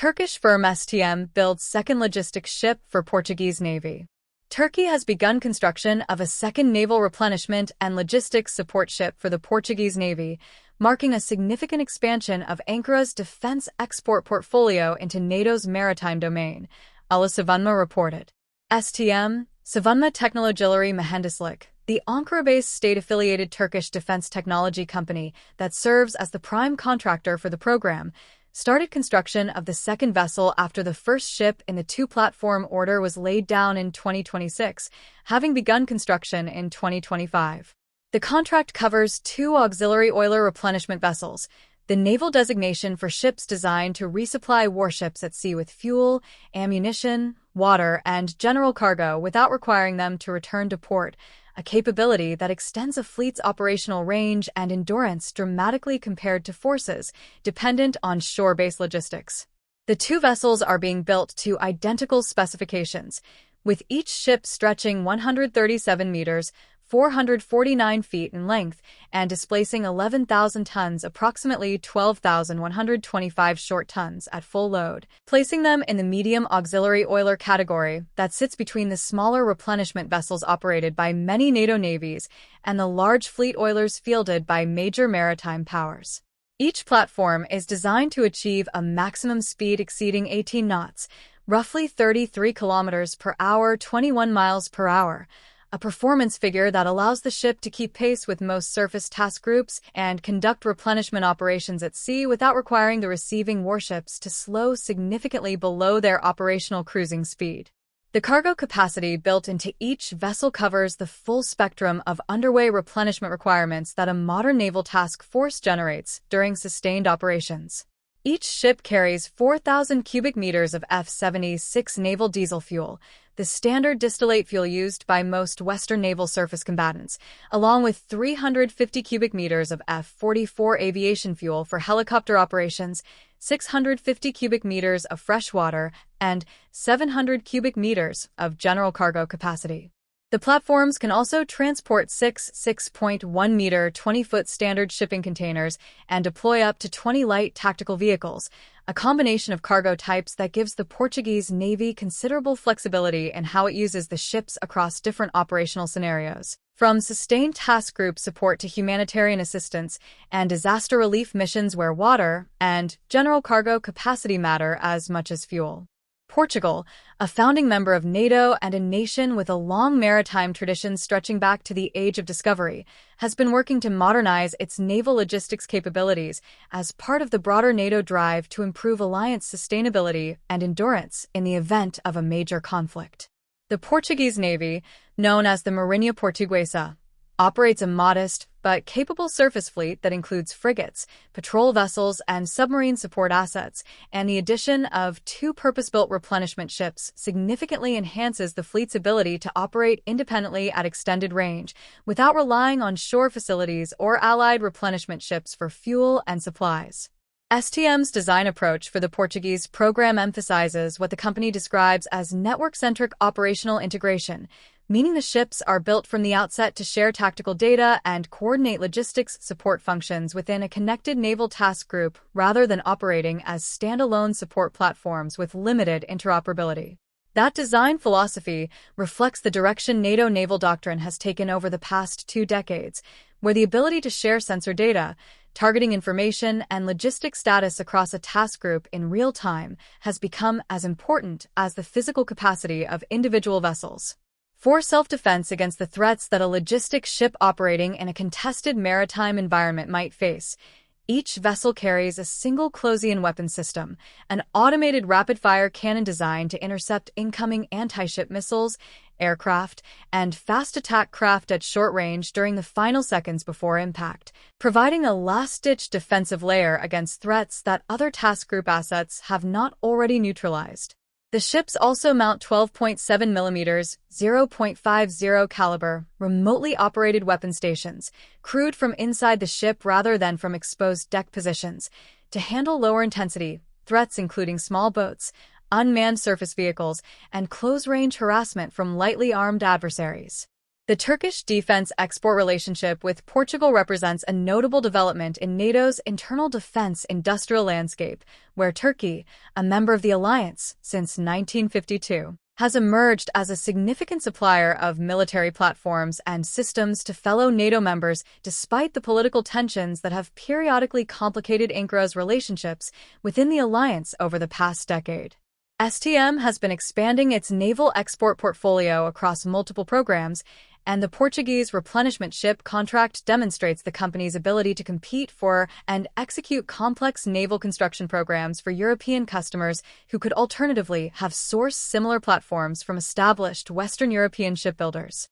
Turkish firm STM builds second logistics ship for Portuguese Navy. Turkey has begun construction of a second naval replenishment and logistics support ship for the Portuguese Navy, marking a significant expansion of Ankara's defense export portfolio into NATO's maritime domain, Ala Savunma reported. STM, Savunma Teknolojileri Mühendislik, the Ankara-based state-affiliated Turkish defense technology company that serves as the prime contractor for the program, started construction of the second vessel after the first ship in the two-platform order was laid down in 2026, having begun construction in 2025. The contract covers two auxiliary oiler replenishment vessels, the naval designation for ships designed to resupply warships at sea with fuel, ammunition, water, and general cargo without requiring them to return to port, a capability that extends a fleet's operational range and endurance dramatically compared to forces dependent on shore-based logistics. The two vessels are being built to identical specifications, with each ship stretching 137 meters, 449 feet in length, and displacing 11,000 tons, approximately 12,125 short tons, at full load, placing them in the medium auxiliary oiler category that sits between the smaller replenishment vessels operated by many NATO navies and the large fleet oilers fielded by major maritime powers. Each platform is designed to achieve a maximum speed exceeding 18 knots, roughly 33 kilometers per hour, 21 miles per hour, a performance figure that allows the ship to keep pace with most surface task groups and conduct replenishment operations at sea without requiring the receiving warships to slow significantly below their operational cruising speed. The cargo capacity built into each vessel covers the full spectrum of underway replenishment requirements that a modern naval task force generates during sustained operations. Each ship carries 4,000 cubic meters of F-76 naval diesel fuel, the standard distillate fuel used by most Western naval surface combatants, along with 350 cubic meters of F-44 aviation fuel for helicopter operations, 650 cubic meters of fresh water, and 700 cubic meters of general cargo capacity. The platforms can also transport 6.1-meter, 20-foot standard shipping containers and deploy up to 20 light tactical vehicles, a combination of cargo types that gives the Portuguese Navy considerable flexibility in how it uses the ships across different operational scenarios, from sustained task group support to humanitarian assistance and disaster relief missions where water and general cargo capacity matter as much as fuel. Portugal, a founding member of NATO and a nation with a long maritime tradition stretching back to the Age of Discovery, has been working to modernize its naval logistics capabilities as part of the broader NATO drive to improve alliance sustainability and endurance in the event of a major conflict. The Portuguese Navy, known as the Marinha Portuguesa, operates a modest but capable surface fleet that includes frigates, patrol vessels, and submarine support assets, and the addition of two purpose-built replenishment ships significantly enhances the fleet's ability to operate independently at extended range, without relying on shore facilities or allied replenishment ships for fuel and supplies. STM's design approach for the Portuguese program emphasizes what the company describes as network-centric operational integration, meaning the ships are built from the outset to share tactical data and coordinate logistics support functions within a connected naval task group rather than operating as standalone support platforms with limited interoperability. That design philosophy reflects the direction NATO naval doctrine has taken over the past 2 decades, where the ability to share sensor data, targeting information, and logistic status across a task group in real time has become as important as the physical capacity of individual vessels. For self-defense against the threats that a logistics ship operating in a contested maritime environment might face, each vessel carries a single Closian weapon system, an automated rapid-fire cannon designed to intercept incoming anti-ship missiles, aircraft, and fast-attack craft at short range during the final seconds before impact, providing a last-ditch defensive layer against threats that other task group assets have not already neutralized. The ships also mount 12.7 mm, 0.50 caliber, remotely operated weapon stations, crewed from inside the ship rather than from exposed deck positions, to handle lower-intensity threats including small boats, unmanned surface vehicles, and close-range harassment from lightly armed adversaries. The Turkish defense-export relationship with Portugal represents a notable development in NATO's internal defense industrial landscape, where Turkey, a member of the alliance since 1952, has emerged as a significant supplier of military platforms and systems to fellow NATO members despite the political tensions that have periodically complicated Ankar's relationships within the alliance over the past decade. STM has been expanding its naval export portfolio across multiple programs, and the Portuguese replenishment ship contract demonstrates the company's ability to compete for and execute complex naval construction programs for European customers who could alternatively have sourced similar platforms from established Western European shipbuilders.